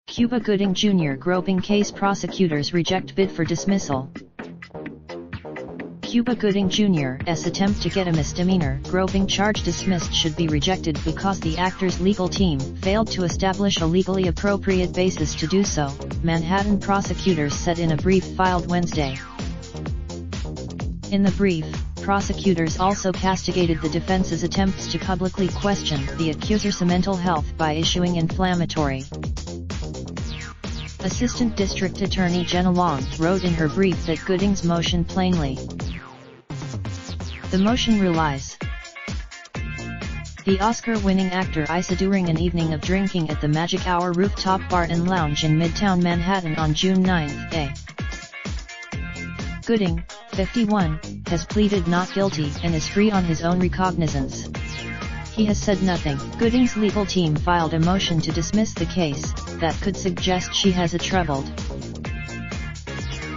Cuba Gooding Jr. groping case prosecutors reject bid for dismissal. Cuba Gooding Jr.'s attempt to get a misdemeanor groping charge dismissed should be rejected because the actor's legal team failed to establish a legally appropriate basis to do so, Manhattan prosecutors said in a brief filed Wednesday. In the brief, prosecutors also castigated the defense's attempts to publicly question the accuser's mental health by issuing inflammatory. Assistant District Attorney Jenna Long wrote in her brief that Gooding's motion plainly. The motion relies. The Oscar-winning actor ISA during an evening of drinking at the Magic Hour rooftop bar and lounge in Midtown Manhattan on June 9. Gooding, 51, has pleaded not guilty and is free on his own recognizance. He has said nothing. Gooding's legal team filed a motion to dismiss the case that could suggest she has a troubled.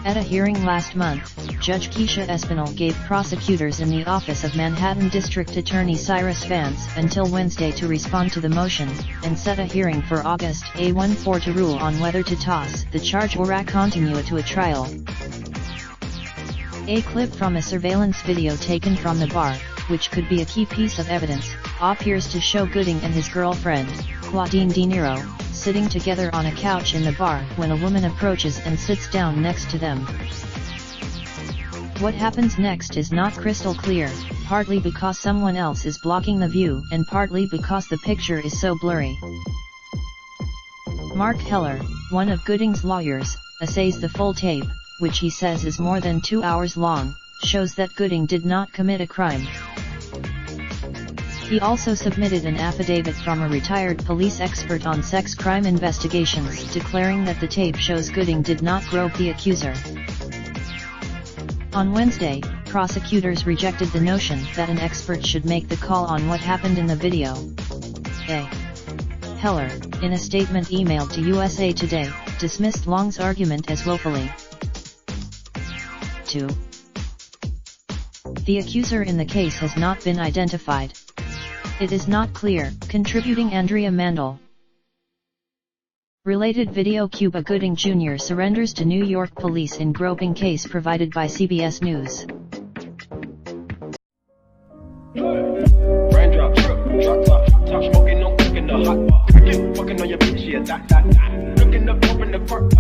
At a hearing last month, Judge Keisha Espinal gave prosecutors in the office of Manhattan District Attorney Cyrus Vance until Wednesday to respond to the motion, and set a hearing for August 14 to rule on whether to toss the charge or continue it to a trial. A clip from a surveillance video taken from the bar, which could be a key piece of evidence, appears to show Gooding and his girlfriend, Claudine De Niro, sitting together on a couch in the bar when a woman approaches and sits down next to them. What happens next is not crystal clear, partly because someone else is blocking the view and partly because the picture is so blurry. Mark Heller, one of Gooding's lawyers, says the full tape, which he says is more than 2 hours long, shows that Gooding did not commit a crime. He also submitted an affidavit from a retired police expert on sex crime investigations declaring that the tape shows Gooding did not grope the accuser. On Wednesday, prosecutors rejected the notion that an expert should make the call on what happened in the video. Heller, in a statement emailed to USA Today, dismissed Long's argument as willfully. 2. The accuser in the case has not been identified. It is not clear, contributing Andrea Mandel. Related video: Cuba Gooding Jr. surrenders to New York police in groping case provided by CBS News. Raindrop, drop top smoking, no cooking the hot bar. Fucking on your bitch, yeah, that. Looking up, open the park.